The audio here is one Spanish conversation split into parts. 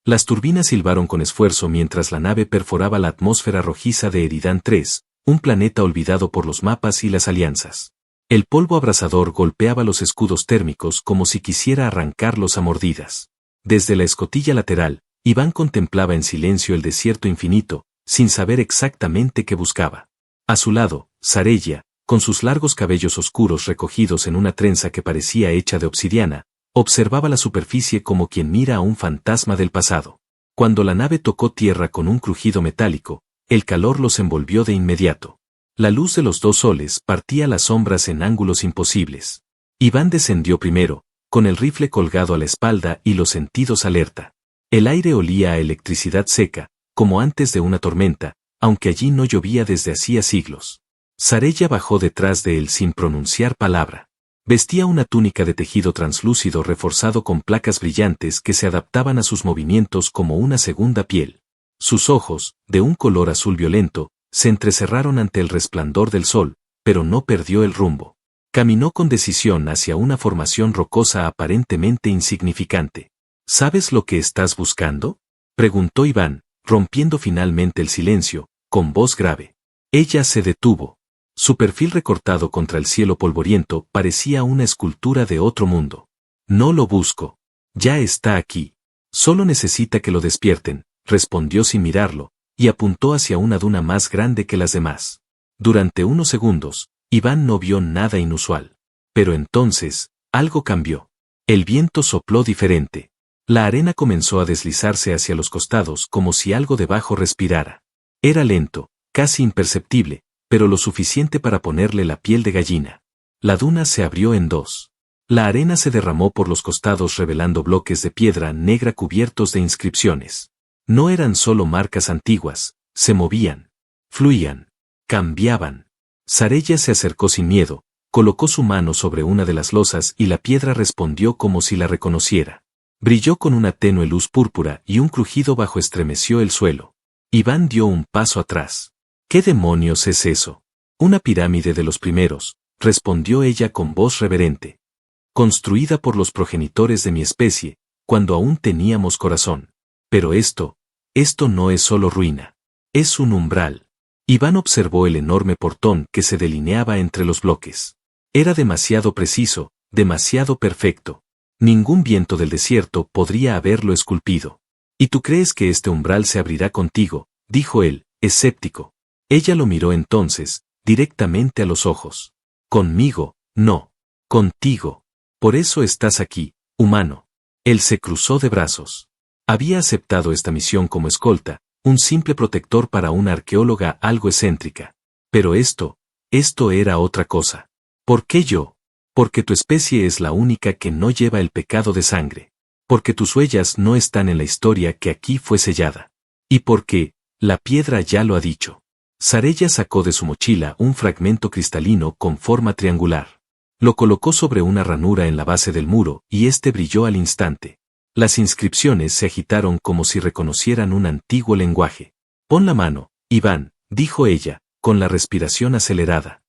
Las turbinas silbaron con esfuerzo mientras la nave perforaba la atmósfera rojiza de Eridán III, un planeta olvidado por los mapas y las alianzas. El polvo abrasador golpeaba los escudos térmicos como si quisiera arrancarlos a mordidas. Desde la escotilla lateral, Iván contemplaba en silencio el desierto infinito, sin saber exactamente qué buscaba. A su lado, Sarella, con sus largos cabellos oscuros recogidos en una trenza que parecía hecha de obsidiana, observaba la superficie como quien mira a un fantasma del pasado. Cuando la nave tocó tierra con un crujido metálico, el calor los envolvió de inmediato. La luz de los dos soles partía las sombras en ángulos imposibles. Iván descendió primero, con el rifle colgado a la espalda y los sentidos alerta. El aire olía a electricidad seca, como antes de una tormenta, aunque allí no llovía desde hacía siglos. Sarella bajó detrás de él sin pronunciar palabra. Vestía una túnica de tejido translúcido reforzado con placas brillantes que se adaptaban a sus movimientos como una segunda piel. Sus ojos, de un color azul violento, se entrecerraron ante el resplandor del sol, pero no perdió el rumbo. Caminó con decisión hacia una formación rocosa aparentemente insignificante. ¿Sabes lo que estás buscando?, preguntó Iván, rompiendo finalmente el silencio, con voz grave. Ella se detuvo. Su perfil recortado contra el cielo polvoriento parecía una escultura de otro mundo. No lo busco. Ya está aquí. Solo necesita que lo despierten, respondió sin mirarlo, y apuntó hacia una duna más grande que las demás. Durante unos segundos, Iván no vio nada inusual. Pero entonces, algo cambió. El viento sopló diferente. La arena comenzó a deslizarse hacia los costados como si algo debajo respirara. Era lento, casi imperceptible, pero lo suficiente para ponerle la piel de gallina. La duna se abrió en dos. La arena se derramó por los costados revelando bloques de piedra negra cubiertos de inscripciones. No eran solo marcas antiguas, se movían, fluían, cambiaban. Sarella se acercó sin miedo, colocó su mano sobre una de las losas y la piedra respondió como si la reconociera. Brilló con una tenue luz púrpura y un crujido bajo estremeció el suelo. Iván dio un paso atrás. ¿Qué demonios es eso? Una pirámide de los primeros, respondió ella con voz reverente. Construida por los progenitores de mi especie, cuando aún teníamos corazón. Pero esto no es solo ruina. Es un umbral. Iván observó el enorme portón que se delineaba entre los bloques. Era demasiado preciso, demasiado perfecto. Ningún viento del desierto podría haberlo esculpido. ¿Y tú crees que este umbral se abrirá contigo?, dijo él, escéptico. Ella lo miró entonces, directamente a los ojos. Conmigo, no. Contigo. Por eso estás aquí, humano. Él se cruzó de brazos. Había aceptado esta misión como escolta, un simple protector para una arqueóloga algo excéntrica. Pero esto era otra cosa. ¿Por qué yo? Porque tu especie es la única que no lleva el pecado de sangre. Porque tus huellas no están en la historia que aquí fue sellada. Y porque, la piedra ya lo ha dicho. Sarella sacó de su mochila un fragmento cristalino con forma triangular. Lo colocó sobre una ranura en la base del muro y este brilló al instante. Las inscripciones se agitaron como si reconocieran un antiguo lenguaje. Pon la mano, Iván, dijo ella, con la respiración acelerada.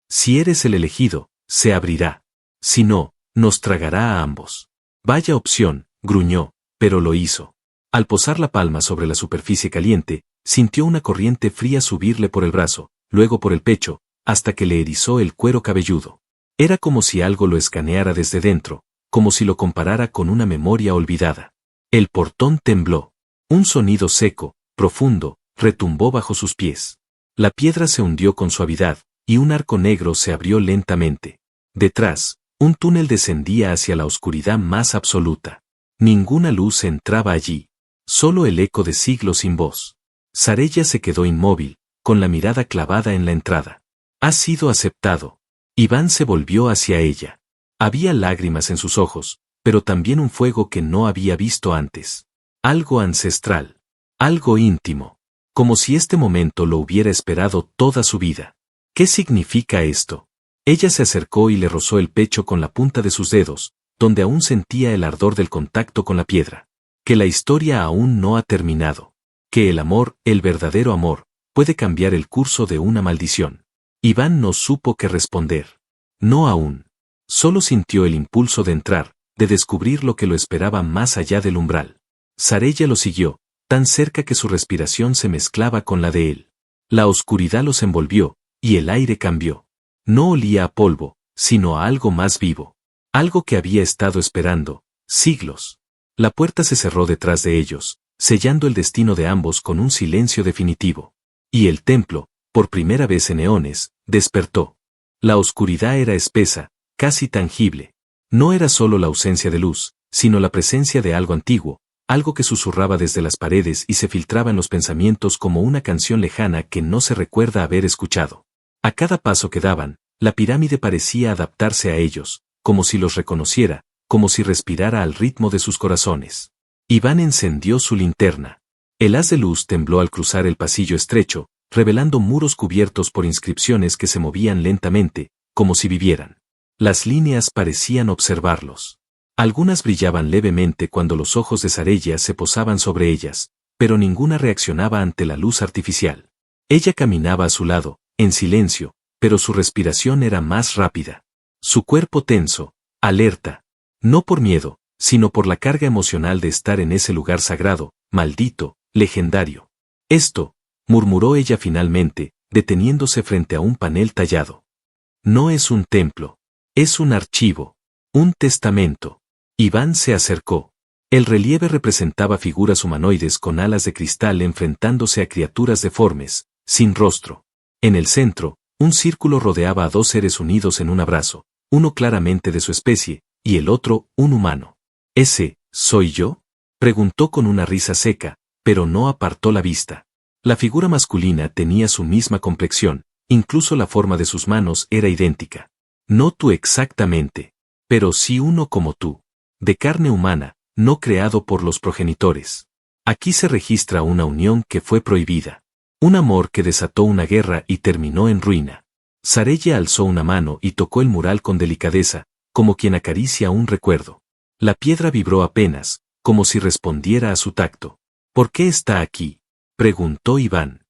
Si eres el elegido, se abrirá. Si no, nos tragará a ambos. Vaya opción, gruñó, pero lo hizo. Al posar la palma sobre la superficie caliente, sintió una corriente fría subirle por el brazo, luego por el pecho, hasta que le erizó el cuero cabelludo. Era como si algo lo escaneara desde dentro, como si lo comparara con una memoria olvidada. El portón tembló. Un sonido seco, profundo, retumbó bajo sus pies. La piedra se hundió con suavidad, y un arco negro se abrió lentamente. Detrás, un túnel descendía hacia la oscuridad más absoluta. Ninguna luz entraba allí. Solo el eco de siglos sin voz. Sarella se quedó inmóvil, con la mirada clavada en la entrada. «Has sido aceptado». Iván se volvió hacia ella. Había lágrimas en sus ojos, pero también un fuego que no había visto antes. Algo ancestral. Algo íntimo. Como si este momento lo hubiera esperado toda su vida. ¿Qué significa esto? Ella se acercó y le rozó el pecho con la punta de sus dedos, donde aún sentía el ardor del contacto con la piedra. Que la historia aún no ha terminado. Que el amor, el verdadero amor, puede cambiar el curso de una maldición. Iván no supo qué responder. No aún. Solo sintió el impulso de entrar, de descubrir lo que lo esperaba más allá del umbral. Sarella lo siguió, tan cerca que su respiración se mezclaba con la de él. La oscuridad los envolvió, y el aire cambió. No olía a polvo, sino a algo más vivo. Algo que había estado esperando, siglos. La puerta se cerró detrás de ellos, sellando el destino de ambos con un silencio definitivo. Y el templo, por primera vez en eones, despertó. La oscuridad era espesa, casi tangible. No era solo la ausencia de luz, sino la presencia de algo antiguo, algo que susurraba desde las paredes y se filtraba en los pensamientos como una canción lejana que no se recuerda haber escuchado. A cada paso que daban, la pirámide parecía adaptarse a ellos, como si los reconociera, como si respirara al ritmo de sus corazones. Iván encendió su linterna. El haz de luz tembló al cruzar el pasillo estrecho, revelando muros cubiertos por inscripciones que se movían lentamente, como si vivieran. Las líneas parecían observarlos. Algunas brillaban levemente cuando los ojos de Sarella se posaban sobre ellas, pero ninguna reaccionaba ante la luz artificial. Ella caminaba a su lado, en silencio, pero su respiración era más rápida. Su cuerpo tenso, alerta. No por miedo, sino por la carga emocional de estar en ese lugar sagrado, maldito, legendario. Esto, murmuró ella finalmente, deteniéndose frente a un panel tallado. No es un templo. Es un archivo. Un testamento. Iván se acercó. El relieve representaba figuras humanoides con alas de cristal enfrentándose a criaturas deformes, sin rostro. En el centro, un círculo rodeaba a dos seres unidos en un abrazo, uno claramente de su especie, y el otro, un humano. ¿Ese, soy yo? Preguntó con una risa seca, pero no apartó la vista. La figura masculina tenía su misma complexión, incluso la forma de sus manos era idéntica. No tú exactamente, pero sí uno como tú. De carne humana, no creado por los progenitores. Aquí se registra una unión que fue prohibida. Un amor que desató una guerra y terminó en ruina. Sarella alzó una mano y tocó el mural con delicadeza, como quien acaricia un recuerdo. La piedra vibró apenas, como si respondiera a su tacto. ¿Por qué está aquí?, preguntó Iván.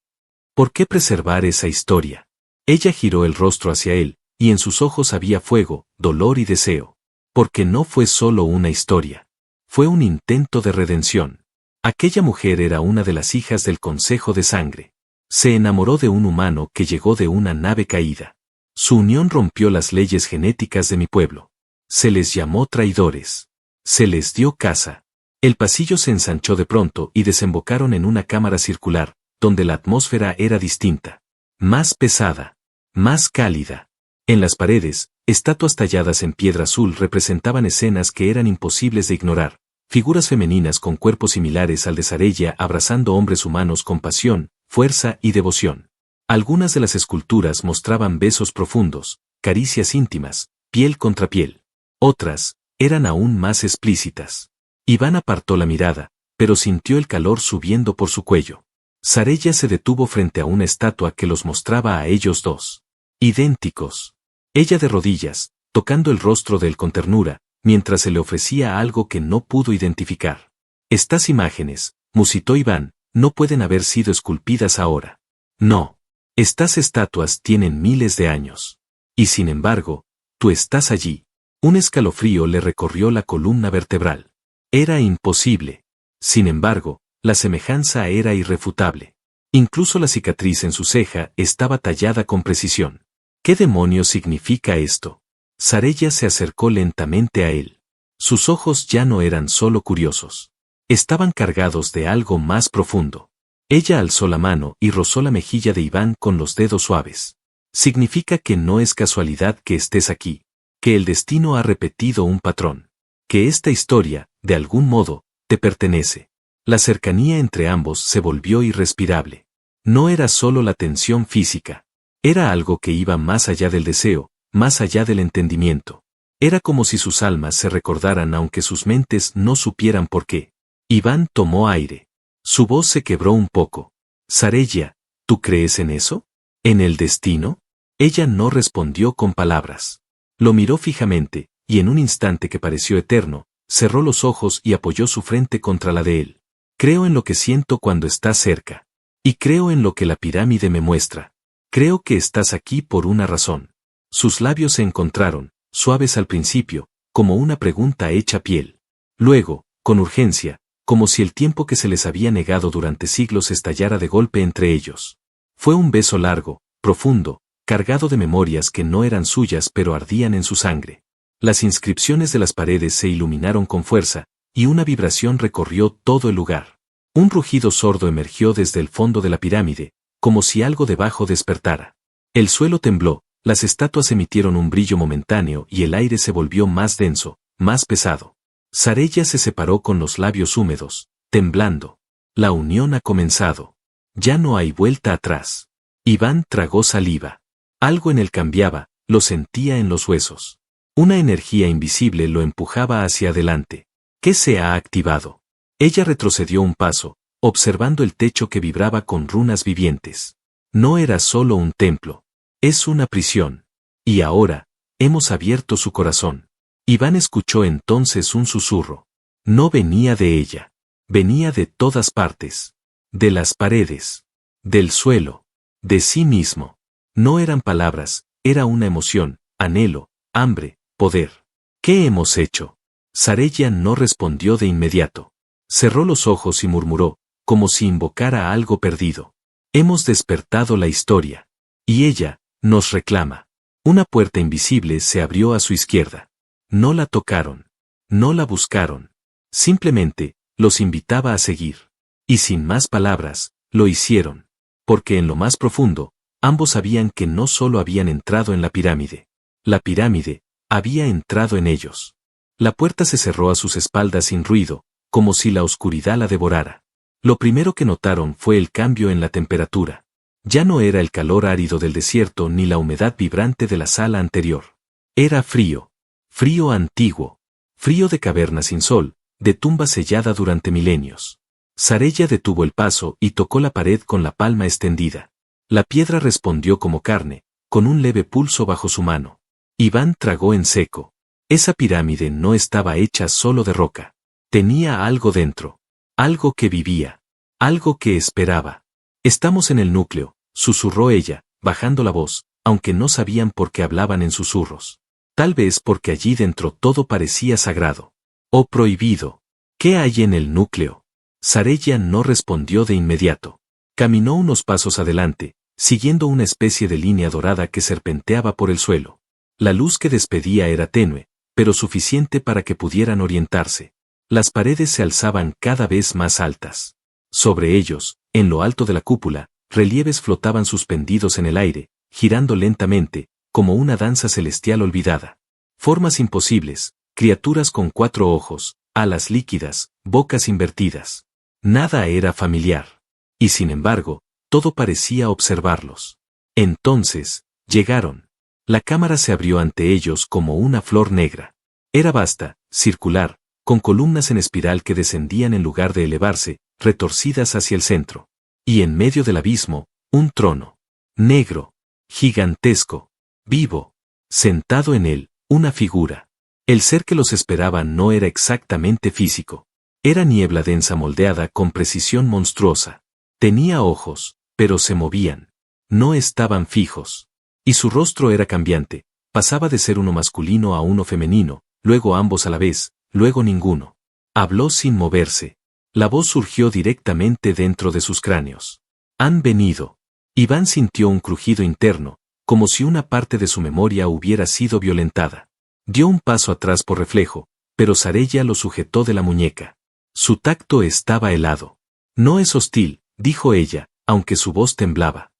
¿Por qué preservar esa historia? Ella giró el rostro hacia él, y en sus ojos había fuego, dolor y deseo. Porque no fue solo una historia. Fue un intento de redención. Aquella mujer era una de las hijas del Consejo de Sangre. Se enamoró de un humano que llegó de una nave caída. Su unión rompió las leyes genéticas de mi pueblo. Se les llamó traidores. Se les dio caza. El pasillo se ensanchó de pronto y desembocaron en una cámara circular, donde la atmósfera era distinta. Más pesada. Más cálida. En las paredes, estatuas talladas en piedra azul representaban escenas que eran imposibles de ignorar, figuras femeninas con cuerpos similares al de Sarella abrazando hombres humanos con pasión, fuerza y devoción. Algunas de las esculturas mostraban besos profundos, caricias íntimas, piel contra piel. Otras, eran aún más explícitas. Iván apartó la mirada, pero sintió el calor subiendo por su cuello. Sarella se detuvo frente a una estatua que los mostraba a ellos dos. Idénticos. Ella de rodillas, tocando el rostro de él con ternura, mientras se le ofrecía algo que no pudo identificar. Estas imágenes, musitó Iván, no pueden haber sido esculpidas ahora. No. Estas estatuas tienen miles de años. Y sin embargo, tú estás allí. Un escalofrío le recorrió la columna vertebral. Era imposible. Sin embargo, la semejanza era irrefutable. Incluso la cicatriz en su ceja estaba tallada con precisión. ¿Qué demonios significa esto? Sarella se acercó lentamente a él. Sus ojos ya no eran solo curiosos. Estaban cargados de algo más profundo. Ella alzó la mano y rozó la mejilla de Iván con los dedos suaves. Significa que no es casualidad que estés aquí, que el destino ha repetido un patrón, que esta historia, de algún modo, te pertenece. La cercanía entre ambos se volvió irrespirable. No era solo la tensión física. Era algo que iba más allá del deseo, más allá del entendimiento. Era como si sus almas se recordaran aunque sus mentes no supieran por qué. Iván tomó aire. Su voz se quebró un poco. Sarella, ¿tú crees en eso? ¿En el destino? Ella no respondió con palabras. Lo miró fijamente, y en un instante que pareció eterno, cerró los ojos y apoyó su frente contra la de él. Creo en lo que siento cuando estás cerca. Y creo en lo que la pirámide me muestra. Creo que estás aquí por una razón. Sus labios se encontraron, suaves al principio, como una pregunta hecha piel. Luego, con urgencia, como si el tiempo que se les había negado durante siglos estallara de golpe entre ellos. Fue un beso largo, profundo, cargado de memorias que no eran suyas pero ardían en su sangre. Las inscripciones de las paredes se iluminaron con fuerza, y una vibración recorrió todo el lugar. Un rugido sordo emergió desde el fondo de la pirámide, como si algo debajo despertara. El suelo tembló, las estatuas emitieron un brillo momentáneo y el aire se volvió más denso, más pesado. Sarella se separó con los labios húmedos, temblando. La unión ha comenzado. Ya no hay vuelta atrás. Iván tragó saliva. Algo en él cambiaba, lo sentía en los huesos. Una energía invisible lo empujaba hacia adelante. ¿Qué se ha activado? Ella retrocedió un paso, observando el techo que vibraba con runas vivientes. No era solo un templo. Es una prisión. Y ahora, hemos abierto su corazón. Iván escuchó entonces un susurro. No venía de ella. Venía de todas partes. De las paredes. Del suelo. De sí mismo. No eran palabras, era una emoción, anhelo, hambre, poder. ¿Qué hemos hecho? Sarella no respondió de inmediato. Cerró los ojos y murmuró, como si invocara algo perdido. Hemos despertado la historia. Y ella, nos reclama. Una puerta invisible se abrió a su izquierda. No la tocaron. No la buscaron. Simplemente, los invitaba a seguir. Y sin más palabras, lo hicieron. Porque en lo más profundo, ambos sabían que no solo habían entrado en la pirámide. La pirámide había entrado en ellos. La puerta se cerró a sus espaldas sin ruido, como si la oscuridad la devorara. Lo primero que notaron fue el cambio en la temperatura. Ya no era el calor árido del desierto ni la humedad vibrante de la sala anterior. Era frío. Frío antiguo. Frío de caverna sin sol, de tumba sellada durante milenios. Sarella detuvo el paso y tocó la pared con la palma extendida. La piedra respondió como carne, con un leve pulso bajo su mano. Iván tragó en seco. Esa pirámide no estaba hecha solo de roca. Tenía algo dentro. Algo que vivía. Algo que esperaba. Estamos en el núcleo, susurró ella, bajando la voz, aunque no sabían por qué hablaban en susurros. Tal vez porque allí dentro todo parecía sagrado. O prohibido. ¿Qué hay en el núcleo? Sarella no respondió de inmediato. Caminó unos pasos adelante, siguiendo una especie de línea dorada que serpenteaba por el suelo. La luz que despedía era tenue, pero suficiente para que pudieran orientarse. Las paredes se alzaban cada vez más altas. Sobre ellos, en lo alto de la cúpula, relieves flotaban suspendidos en el aire, girando lentamente, como una danza celestial olvidada. Formas imposibles, criaturas con 4 ojos, alas líquidas, bocas invertidas. Nada era familiar. Y sin embargo, todo parecía observarlos. Entonces, llegaron. La cámara se abrió ante ellos como una flor negra. Era vasta, circular, con columnas en espiral que descendían en lugar de elevarse, retorcidas hacia el centro. Y en medio del abismo, un trono. Negro. Gigantesco. Vivo. Sentado en él, una figura. El ser que los esperaba no era exactamente físico. Era niebla densa moldeada con precisión monstruosa. Tenía ojos, pero se movían. No estaban fijos. Y su rostro era cambiante, pasaba de ser uno masculino a uno femenino, luego ambos a la vez, luego ninguno. Habló sin moverse. La voz surgió directamente dentro de sus cráneos. Han venido. Iván sintió un crujido interno, como si una parte de su memoria hubiera sido violentada. Dio un paso atrás por reflejo, pero Sarella lo sujetó de la muñeca. Su tacto estaba helado. No es hostil, dijo ella, aunque su voz temblaba.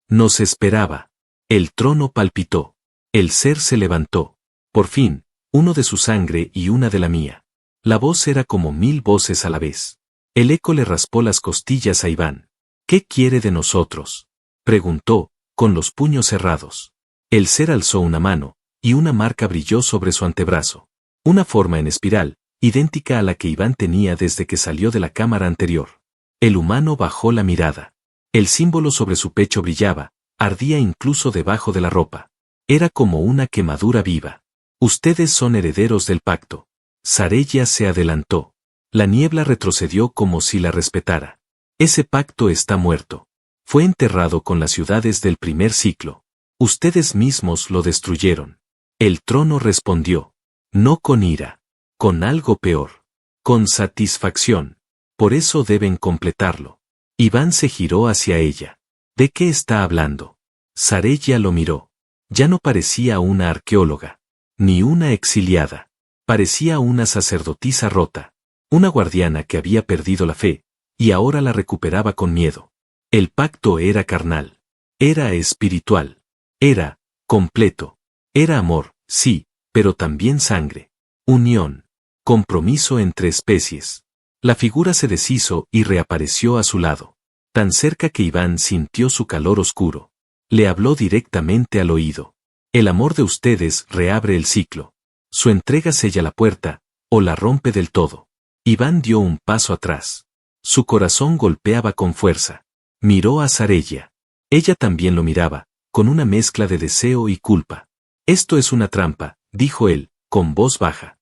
Nos esperaba. El trono palpitó. El ser se levantó. Por fin, uno de su sangre y una de la mía. La voz era como 1000 voces a la vez. El eco le raspó las costillas a Iván. ¿Qué quiere de nosotros? Preguntó, con los puños cerrados. El ser alzó una mano, y una marca brilló sobre su antebrazo. Una forma en espiral, idéntica a la que Iván tenía desde que salió de la cámara anterior. El humano bajó la mirada. El símbolo sobre su pecho brillaba, ardía incluso debajo de la ropa. Era como una quemadura viva. Ustedes son herederos del pacto. Sarella se adelantó. La niebla retrocedió como si la respetara. Ese pacto está muerto. Fue enterrado con las ciudades del primer ciclo. Ustedes mismos lo destruyeron. El trono respondió. No con ira. Con algo peor. Con satisfacción. Por eso deben completarlo. Iván se giró hacia ella. ¿De qué está hablando? Sarella lo miró. Ya no parecía una arqueóloga, ni una exiliada. Parecía una sacerdotisa rota, una guardiana que había perdido la fe, y ahora la recuperaba con miedo. El pacto era carnal, era espiritual, era completo, era amor, sí, pero también sangre, unión, compromiso entre especies. La figura se deshizo y reapareció a su lado, tan cerca que Iván sintió su calor oscuro. Le habló directamente al oído. El amor de ustedes reabre el ciclo. Su entrega sella la puerta, o la rompe del todo. Iván dio un paso atrás. Su corazón golpeaba con fuerza. Miró a Sarella. Ella también lo miraba, con una mezcla de deseo y culpa. Esto es una trampa, dijo él, con voz baja.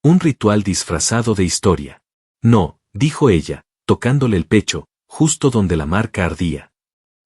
Un ritual disfrazado de historia. No, dijo ella, tocándole el pecho, justo donde la marca ardía.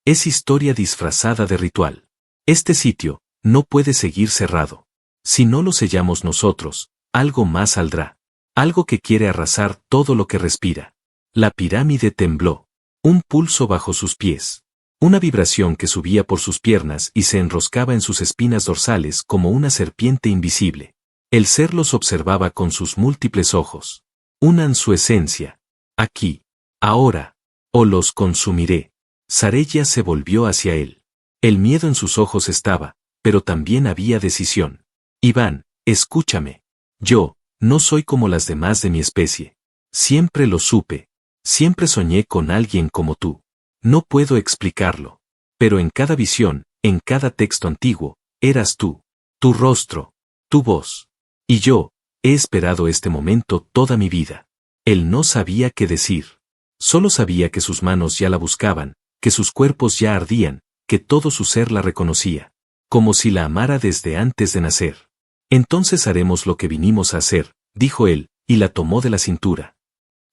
Es historia disfrazada de ritual. Este sitio no puede seguir cerrado. Si no lo sellamos nosotros, algo más saldrá. Algo que quiere arrasar todo lo que respira. La pirámide tembló. Un pulso bajo sus pies. Una vibración que subía por sus piernas y se enroscaba en sus espinas dorsales como una serpiente invisible. El ser los observaba con sus múltiples ojos. Unan su esencia. Aquí. Ahora. O los consumiré. Sarella se volvió hacia él. El miedo en sus ojos estaba, pero también había decisión. Iván, escúchame. Yo, no soy como las demás de mi especie. Siempre lo supe. Siempre soñé con alguien como tú. No puedo explicarlo. Pero en cada visión, en cada texto antiguo, eras tú. Tu rostro. Tu voz. Y yo, he esperado este momento toda mi vida. Él no sabía qué decir. Solo sabía que sus manos ya la buscaban, que sus cuerpos ya ardían, que todo su ser la reconocía. Como si la amara desde antes de nacer. Entonces haremos lo que vinimos a hacer, dijo él, y la tomó de la cintura.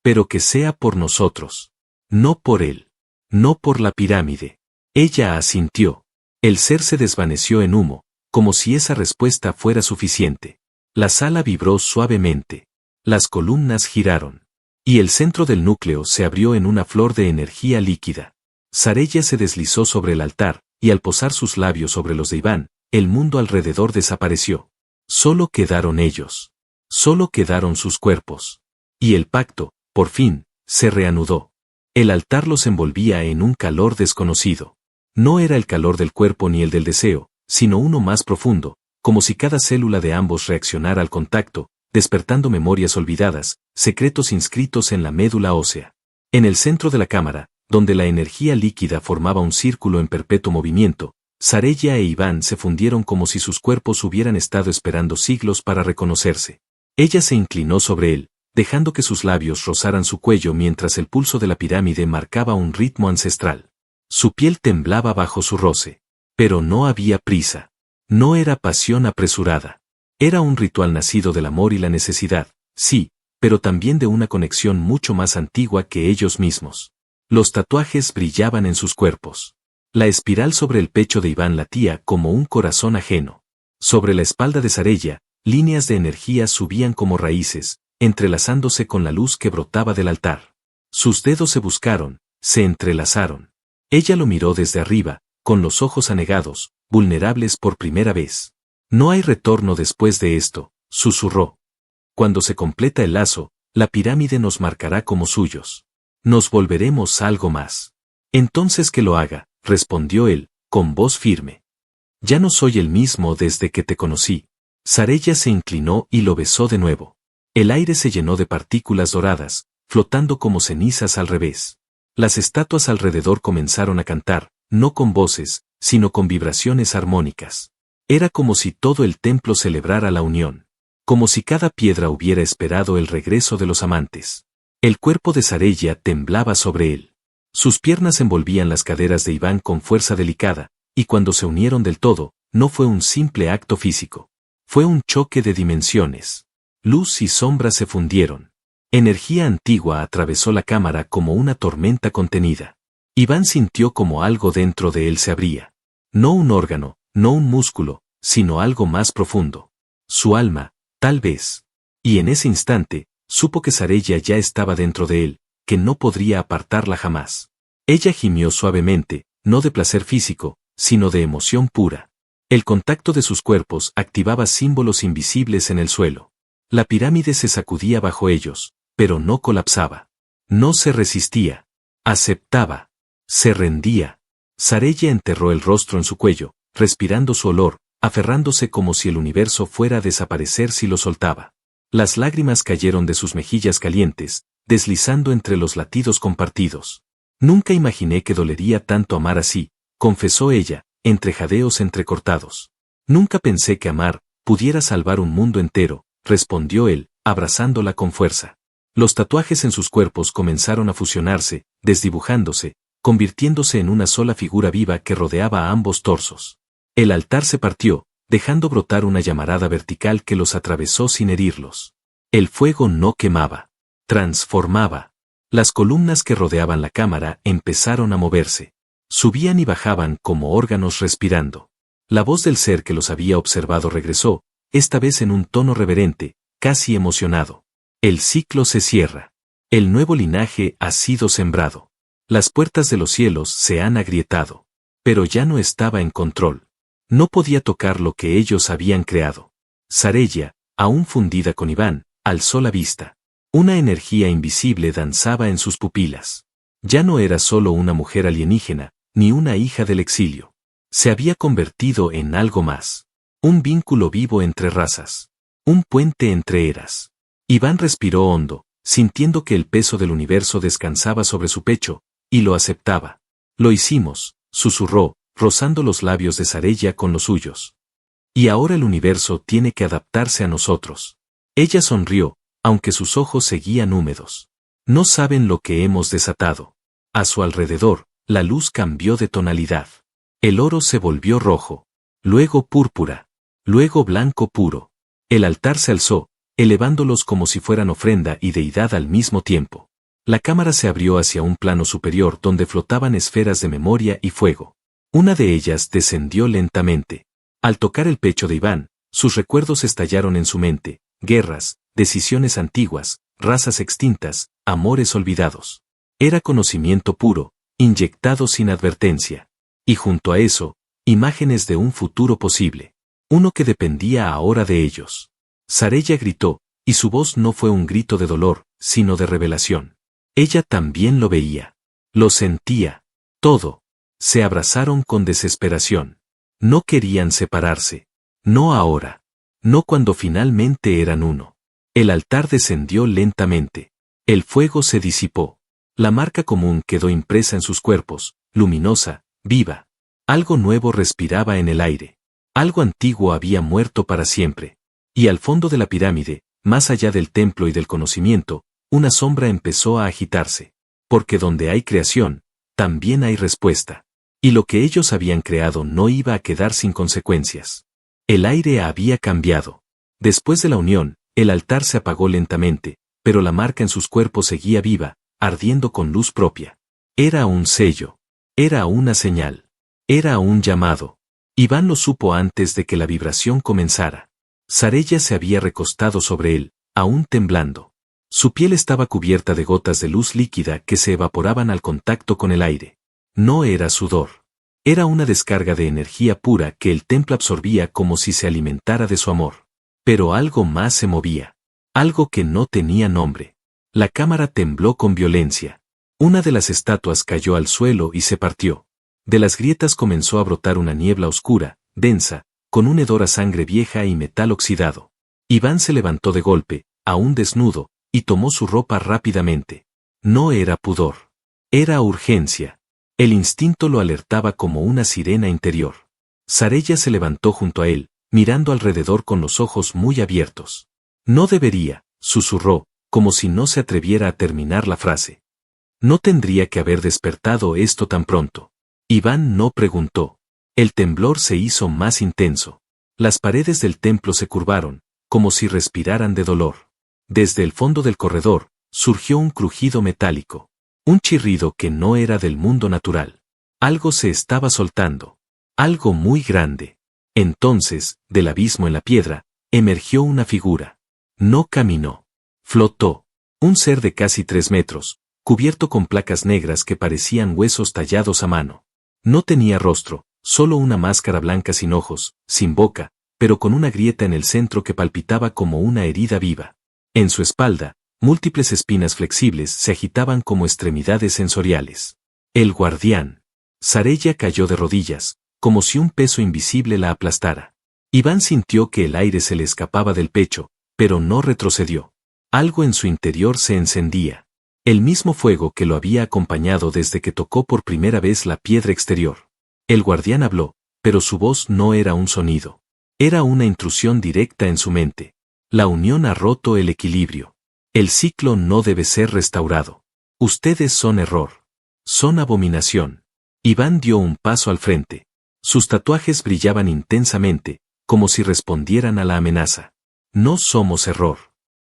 Pero que sea por nosotros. No por él. No por la pirámide. Ella asintió. El ser se desvaneció en humo, como si esa respuesta fuera suficiente. La sala vibró suavemente. Las columnas giraron. Y el centro del núcleo se abrió en una flor de energía líquida. Sarella se deslizó sobre el altar, y al posar sus labios sobre los de Iván, el mundo alrededor desapareció. Solo quedaron ellos. Solo quedaron sus cuerpos. Y el pacto, por fin, se reanudó. El altar los envolvía en un calor desconocido. No era el calor del cuerpo ni el del deseo, sino uno más profundo, como si cada célula de ambos reaccionara al contacto, despertando memorias olvidadas, secretos inscritos en la médula ósea. En el centro de la cámara, donde la energía líquida formaba un círculo en perpetuo movimiento, Sarella e Iván se fundieron como si sus cuerpos hubieran estado esperando siglos para reconocerse. Ella se inclinó sobre él, dejando que sus labios rozaran su cuello mientras el pulso de la pirámide marcaba un ritmo ancestral. Su piel temblaba bajo su roce. Pero no había prisa. No era pasión apresurada. Era un ritual nacido del amor y la necesidad, sí, pero también de una conexión mucho más antigua que ellos mismos. Los tatuajes brillaban en sus cuerpos. La espiral sobre el pecho de Iván latía como un corazón ajeno. Sobre la espalda de Sarella, líneas de energía subían como raíces, entrelazándose con la luz que brotaba del altar. Sus dedos se buscaron, se entrelazaron. Ella lo miró desde arriba, con los ojos anegados, vulnerables por primera vez. No hay retorno después de esto, susurró. Cuando se completa el lazo, la pirámide nos marcará como suyos. Nos volveremos algo más. Entonces que lo haga, respondió él, con voz firme. Ya no soy el mismo desde que te conocí. Sarella se inclinó y lo besó de nuevo. El aire se llenó de partículas doradas, flotando como cenizas al revés. Las estatuas alrededor comenzaron a cantar, no con voces, sino con vibraciones armónicas. Era como si todo el templo celebrara la unión. Como si cada piedra hubiera esperado el regreso de los amantes. El cuerpo de Sarella temblaba sobre él. Sus piernas envolvían las caderas de Iván con fuerza delicada, y cuando se unieron del todo, no fue un simple acto físico. Fue un choque de dimensiones. Luz y sombra se fundieron. Energía antigua atravesó la cámara como una tormenta contenida. Iván sintió como algo dentro de él se abría. No un órgano, no un músculo, sino algo más profundo. Su alma, tal vez. Y en ese instante, supo que Sarella ya estaba dentro de él, que no podría apartarla jamás. Ella gimió suavemente, no de placer físico, sino de emoción pura. El contacto de sus cuerpos activaba símbolos invisibles en el suelo. La pirámide se sacudía bajo ellos, pero no colapsaba. No se resistía. Aceptaba. Se rendía. Sarella enterró el rostro en su cuello, respirando su olor, aferrándose como si el universo fuera a desaparecer si lo soltaba. Las lágrimas cayeron de sus mejillas calientes, deslizando entre los latidos compartidos. Nunca imaginé que dolería tanto amar así, confesó ella, entre jadeos entrecortados. Nunca pensé que amar pudiera salvar un mundo entero, respondió él, abrazándola con fuerza. Los tatuajes en sus cuerpos comenzaron a fusionarse, desdibujándose, convirtiéndose en una sola figura viva que rodeaba a ambos torsos. El altar se partió, dejando brotar una llamarada vertical que los atravesó sin herirlos. El fuego no quemaba, transformaba. Las columnas que rodeaban la cámara empezaron a moverse. Subían y bajaban como órganos respirando. La voz del ser que los había observado regresó, esta vez en un tono reverente, casi emocionado. El ciclo se cierra. El nuevo linaje ha sido sembrado. Las puertas de los cielos se han agrietado. Pero ya no estaba en control. No podía tocar lo que ellos habían creado. Sarella, aún fundida con Iván, alzó la vista. Una energía invisible danzaba en sus pupilas. Ya no era solo una mujer alienígena, ni una hija del exilio. Se había convertido en algo más. Un vínculo vivo entre razas. Un puente entre eras. Iván respiró hondo, sintiendo que el peso del universo descansaba sobre su pecho, y lo aceptaba. Lo hicimos, susurró, rozando los labios de Sarella con los suyos. Y ahora el universo tiene que adaptarse a nosotros. Ella sonrió, aunque sus ojos seguían húmedos. No saben lo que hemos desatado. A su alrededor, la luz cambió de tonalidad. El oro se volvió rojo, luego púrpura, luego blanco puro. El altar se alzó, elevándolos como si fueran ofrenda y deidad al mismo tiempo. La cámara se abrió hacia un plano superior donde flotaban esferas de memoria y fuego. Una de ellas descendió lentamente. Al tocar el pecho de Iván, sus recuerdos estallaron en su mente, guerras, decisiones antiguas, razas extintas, amores olvidados. Era conocimiento puro, inyectado sin advertencia. Y junto a eso, imágenes de un futuro posible. Uno que dependía ahora de ellos. Sarella gritó, y su voz no fue un grito de dolor, sino de revelación. Ella también lo veía. Lo sentía. Todo. Se abrazaron con desesperación. No querían separarse. No ahora. No cuando finalmente eran uno. El altar descendió lentamente. El fuego se disipó. La marca común quedó impresa en sus cuerpos, luminosa, viva. Algo nuevo respiraba en el aire. Algo antiguo había muerto para siempre. Y al fondo de la pirámide, más allá del templo y del conocimiento, una sombra empezó a agitarse. Porque donde hay creación, también hay respuesta. Y lo que ellos habían creado no iba a quedar sin consecuencias. El aire había cambiado. Después de la unión, el altar se apagó lentamente, pero la marca en sus cuerpos seguía viva, ardiendo con luz propia. Era un sello. Era una señal. Era un llamado. Iván lo supo antes de que la vibración comenzara. Sarella se había recostado sobre él, aún temblando. Su piel estaba cubierta de gotas de luz líquida que se evaporaban al contacto con el aire. No era sudor. Era una descarga de energía pura que el templo absorbía como si se alimentara de su amor. Pero algo más se movía. Algo que no tenía nombre. La cámara tembló con violencia. Una de las estatuas cayó al suelo y se partió. De las grietas comenzó a brotar una niebla oscura, densa, con un hedor a sangre vieja y metal oxidado. Iván se levantó de golpe, aún desnudo, y tomó su ropa rápidamente. No era pudor. Era urgencia. El instinto lo alertaba como una sirena interior. Sarella se levantó junto a él, mirando alrededor con los ojos muy abiertos. No debería, susurró, como si no se atreviera a terminar la frase. No tendría que haber despertado esto tan pronto. Iván no preguntó. El temblor se hizo más intenso. Las paredes del templo se curvaron, como si respiraran de dolor. Desde el fondo del corredor, surgió un crujido metálico. Un chirrido que no era del mundo natural. Algo se estaba soltando. Algo muy grande. Entonces, del abismo en la piedra, emergió una figura. No caminó. Flotó. Un ser de casi 3 metros, cubierto con placas negras que parecían huesos tallados a mano. No tenía rostro, solo una máscara blanca sin ojos, sin boca, pero con una grieta en el centro que palpitaba como una herida viva. En su espalda, múltiples espinas flexibles se agitaban como extremidades sensoriales. El guardián. Sarella cayó de rodillas, como si un peso invisible la aplastara. Iván sintió que el aire se le escapaba del pecho, pero no retrocedió. Algo en su interior se encendía. El mismo fuego que lo había acompañado desde que tocó por primera vez la piedra exterior. El guardián habló, pero su voz no era un sonido. Era una intrusión directa en su mente. La unión ha roto el equilibrio. El ciclo no debe ser restaurado. Ustedes son error. Son abominación. Iván dio un paso al frente. Sus tatuajes brillaban intensamente, como si respondieran a la amenaza. No somos error.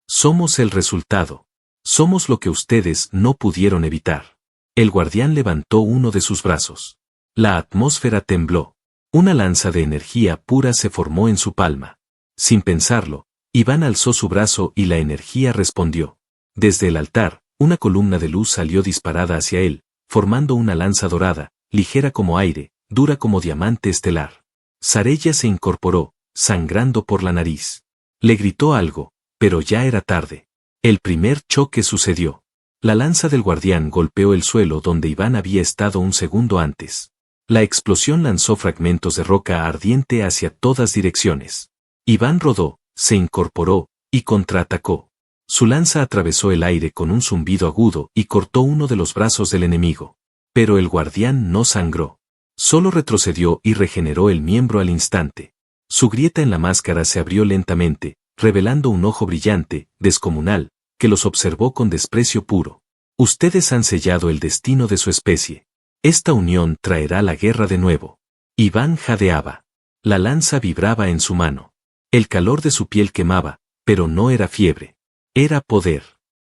Somos el resultado. Somos lo que ustedes no pudieron evitar. El guardián levantó uno de sus brazos. La atmósfera tembló. Una lanza de energía pura se formó en su palma. Sin pensarlo, Iván alzó su brazo y la energía respondió. Desde el altar, una columna de luz salió disparada hacia él, formando una lanza dorada, ligera como aire, dura como diamante estelar. Sarella se incorporó, sangrando por la nariz. Le gritó algo, pero ya era tarde. El primer choque sucedió. La lanza del guardián golpeó el suelo donde Iván había estado un segundo antes. La explosión lanzó fragmentos de roca ardiente hacia todas direcciones. Iván rodó, se incorporó, y contraatacó. Su lanza atravesó el aire con un zumbido agudo y cortó uno de los brazos del enemigo. Pero el guardián no sangró. Solo retrocedió y regeneró el miembro al instante. Su grieta en la máscara se abrió lentamente, revelando un ojo brillante, descomunal, que los observó con desprecio puro. Ustedes han sellado el destino de su especie. Esta unión traerá la guerra de nuevo. Iván jadeaba. La lanza vibraba en su mano. El calor de su piel quemaba, pero no era fiebre. Era poder.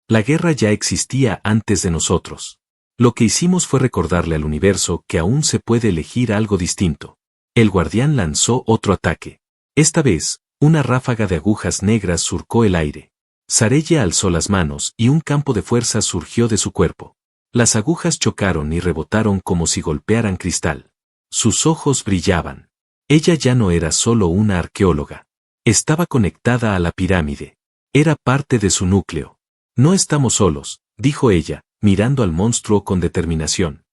La guerra ya existía antes de nosotros. Lo que hicimos fue recordarle al universo que aún se puede elegir algo distinto. El guardián lanzó otro ataque. Esta vez, una ráfaga de agujas negras surcó el aire. Sarella alzó las manos y un campo de fuerza surgió de su cuerpo. Las agujas chocaron y rebotaron como si golpearan cristal. Sus ojos brillaban. Ella ya no era solo una arqueóloga. Estaba conectada a la pirámide. Era parte de su núcleo. No estamos solos, dijo ella, mirando al monstruo con determinación.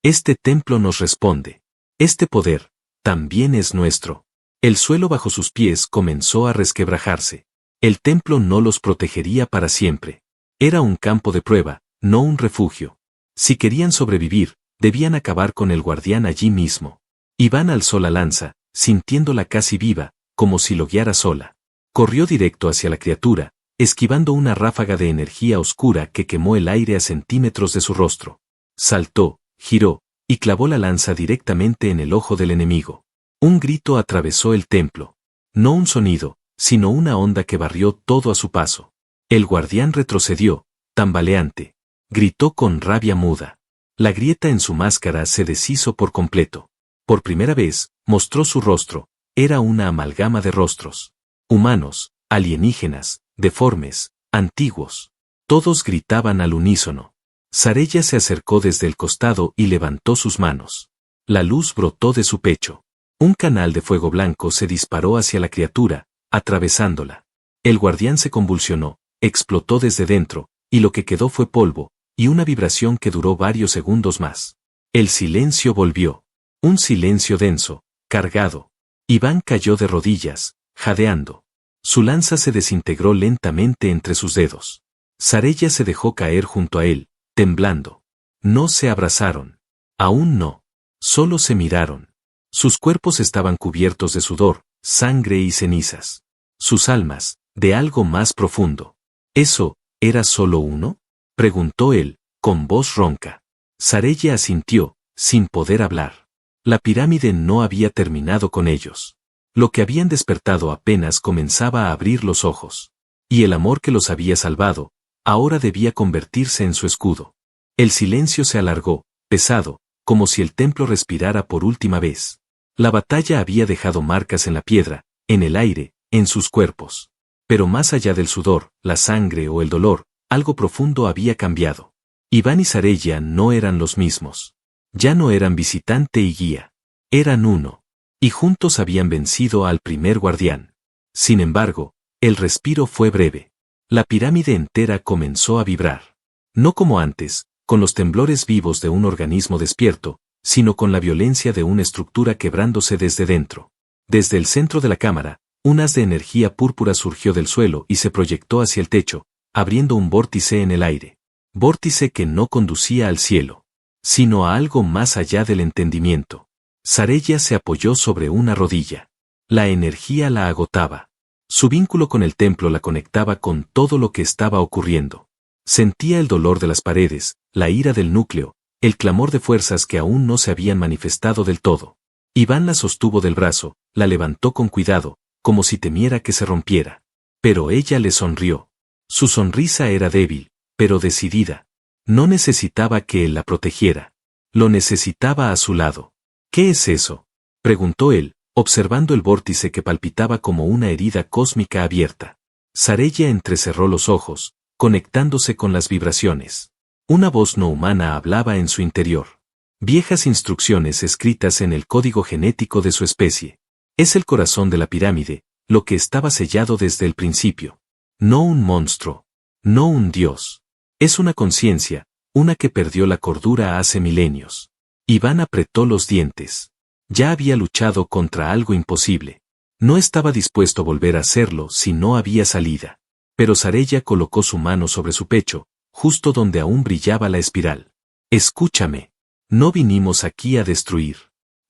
Este templo nos responde. Este poder, también es nuestro. El suelo bajo sus pies comenzó a resquebrajarse. El templo no los protegería para siempre. Era un campo de prueba, no un refugio. Si querían sobrevivir, debían acabar con el guardián allí mismo. Iván alzó la lanza, sintiéndola casi viva, como si lo guiara sola. Corrió directo hacia la criatura, esquivando una ráfaga de energía oscura que quemó el aire a centímetros de su rostro. Saltó, giró, y clavó la lanza directamente en el ojo del enemigo. Un grito atravesó el templo. No un sonido, sino una onda que barrió todo a su paso. El guardián retrocedió, tambaleante. Gritó con rabia muda. La grieta en su máscara se deshizo por completo. Por primera vez, mostró su rostro. Era una amalgama de rostros. Humanos, alienígenas, deformes, antiguos. Todos gritaban al unísono. Sarella se acercó desde el costado y levantó sus manos. La luz brotó de su pecho. Un canal de fuego blanco se disparó hacia la criatura, atravesándola. El guardián se convulsionó, explotó desde dentro, y lo que quedó fue polvo, y una vibración que duró varios segundos más. El silencio volvió. Un silencio denso, cargado. Iván cayó de rodillas, jadeando. Su lanza se desintegró lentamente entre sus dedos. Sarella se dejó caer junto a él, temblando. No se abrazaron. Aún no. Solo se miraron. Sus cuerpos estaban cubiertos de sudor, sangre y cenizas. Sus almas, de algo más profundo. ¿Eso, era solo uno? Preguntó él, con voz ronca. Sarella asintió, sin poder hablar. La pirámide no había terminado con ellos. Lo que habían despertado apenas comenzaba a abrir los ojos. Y el amor que los había salvado, ahora debía convertirse en su escudo. El silencio se alargó, pesado, como si el templo respirara por última vez. La batalla había dejado marcas en la piedra, en el aire, en sus cuerpos. Pero más allá del sudor, la sangre o el dolor, algo profundo había cambiado. Iván y Sarella no eran los mismos. Ya no eran visitante y guía. Eran uno. Y juntos habían vencido al primer guardián. Sin embargo, el respiro fue breve. La pirámide entera comenzó a vibrar. No como antes, con los temblores vivos de un organismo despierto, sino con la violencia de una estructura quebrándose desde dentro. Desde el centro de la cámara, un haz de energía púrpura surgió del suelo y se proyectó hacia el techo, abriendo un vórtice en el aire. Vórtice que no conducía al cielo, sino a algo más allá del entendimiento. Sarella se apoyó sobre una rodilla. La energía la agotaba. Su vínculo con el templo la conectaba con todo lo que estaba ocurriendo. Sentía el dolor de las paredes, la ira del núcleo, el clamor de fuerzas que aún no se habían manifestado del todo. Iván la sostuvo del brazo, la levantó con cuidado, como si temiera que se rompiera. Pero ella le sonrió. Su sonrisa era débil, pero decidida. No necesitaba que él la protegiera. Lo necesitaba a su lado. ¿Qué es eso?, preguntó él, observando el vórtice que palpitaba como una herida cósmica abierta. Sarella entrecerró los ojos, conectándose con las vibraciones. Una voz no humana hablaba en su interior. Viejas instrucciones escritas en el código genético de su especie. Es el corazón de la pirámide, lo que estaba sellado desde el principio. No un monstruo. No un dios. Es una conciencia, una que perdió la cordura hace milenios. Iván apretó los dientes. Ya había luchado contra algo imposible. No estaba dispuesto a volver a hacerlo si no había salida. Pero Sarella colocó su mano sobre su pecho, justo donde aún brillaba la espiral. Escúchame. No vinimos aquí a destruir.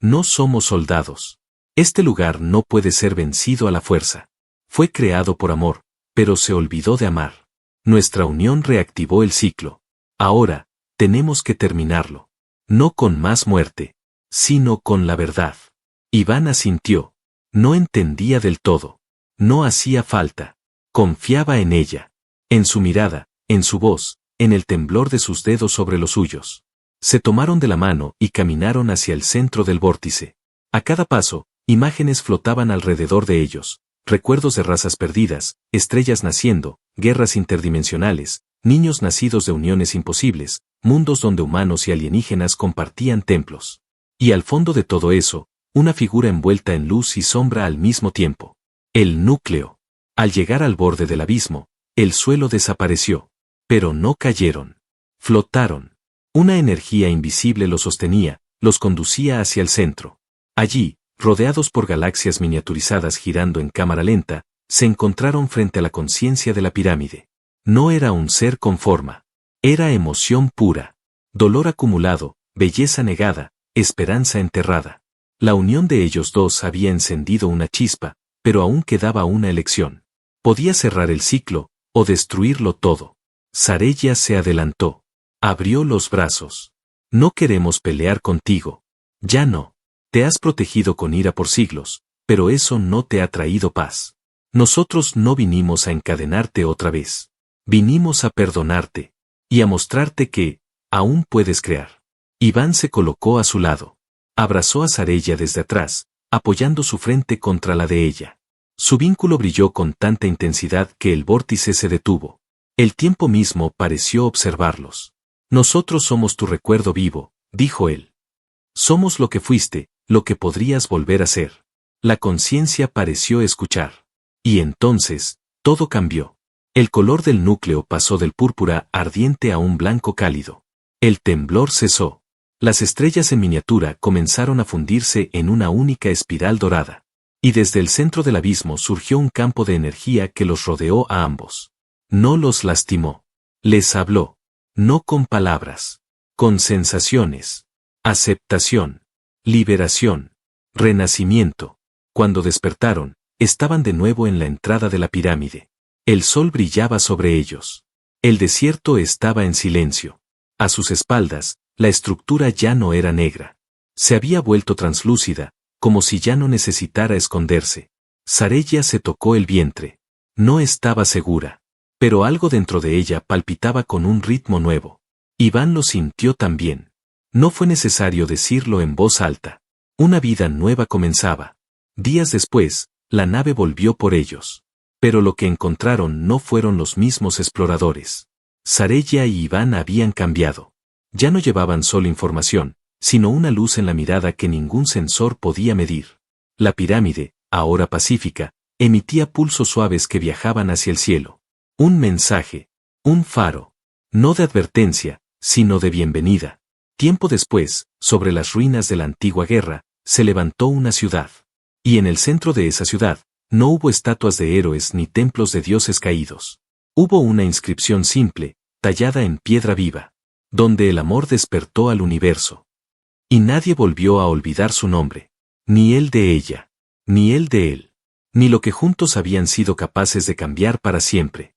No somos soldados. Este lugar no puede ser vencido a la fuerza. Fue creado por amor, pero se olvidó de amar. Nuestra unión reactivó el ciclo. Ahora, tenemos que terminarlo. No con más muerte, sino con la verdad. Iván asintió. No entendía del todo. No hacía falta. Confiaba en ella. En su mirada, en su voz, en el temblor de sus dedos sobre los suyos. Se tomaron de la mano y caminaron hacia el centro del vórtice. A cada paso, imágenes flotaban alrededor de ellos. Recuerdos de razas perdidas, estrellas naciendo, guerras interdimensionales, niños nacidos de uniones imposibles, mundos donde humanos y alienígenas compartían templos. Y al fondo de todo eso, una figura envuelta en luz y sombra al mismo tiempo. El núcleo. Al llegar al borde del abismo, el suelo desapareció. Pero no cayeron. Flotaron. Una energía invisible los sostenía, los conducía hacia el centro. Allí, rodeados por galaxias miniaturizadas girando en cámara lenta, se encontraron frente a la conciencia de la pirámide. No era un ser con forma. Era emoción pura. Dolor acumulado, belleza negada, esperanza enterrada. La unión de ellos dos había encendido una chispa, pero aún quedaba una elección. Podía cerrar el ciclo, o destruirlo todo. Sarella se adelantó. Abrió los brazos. No queremos pelear contigo. Ya no. Te has protegido con ira por siglos, pero eso no te ha traído paz. Nosotros no vinimos a encadenarte otra vez. Vinimos a perdonarte. Y a mostrarte que, aún puedes crear. Iván se colocó a su lado. Abrazó a Sarella desde atrás, apoyando su frente contra la de ella. Su vínculo brilló con tanta intensidad que el vórtice se detuvo. El tiempo mismo pareció observarlos. Nosotros somos tu recuerdo vivo, dijo él. Somos lo que fuiste, lo que podrías volver a ser. La conciencia pareció escuchar. Y entonces, todo cambió. El color del núcleo pasó del púrpura ardiente a un blanco cálido. El temblor cesó. Las estrellas en miniatura comenzaron a fundirse en una única espiral dorada. Y desde el centro del abismo surgió un campo de energía que los rodeó a ambos. No los lastimó. Les habló. No con palabras. Con sensaciones. Aceptación. Liberación. Renacimiento. Cuando despertaron, estaban de nuevo en la entrada de la pirámide. El sol brillaba sobre ellos. El desierto estaba en silencio. A sus espaldas, la estructura ya no era negra. Se había vuelto translúcida, como si ya no necesitara esconderse. Sarella se tocó el vientre. No estaba segura. Pero algo dentro de ella palpitaba con un ritmo nuevo. Iván lo sintió también. No fue necesario decirlo en voz alta. Una vida nueva comenzaba. Días después, la nave volvió por ellos. Pero lo que encontraron no fueron los mismos exploradores. Sarella y Iván habían cambiado. Ya no llevaban solo información, sino una luz en la mirada que ningún sensor podía medir. La pirámide, ahora pacífica, emitía pulsos suaves que viajaban hacia el cielo. Un mensaje, un faro, no de advertencia, sino de bienvenida. Tiempo después, sobre las ruinas de la antigua guerra, se levantó una ciudad. Y en el centro de esa ciudad, no hubo estatuas de héroes ni templos de dioses caídos. Hubo una inscripción simple, tallada en piedra viva, donde el amor despertó al universo. Y nadie volvió a olvidar su nombre. Ni él de ella, ni él de él, ni lo que juntos habían sido capaces de cambiar para siempre.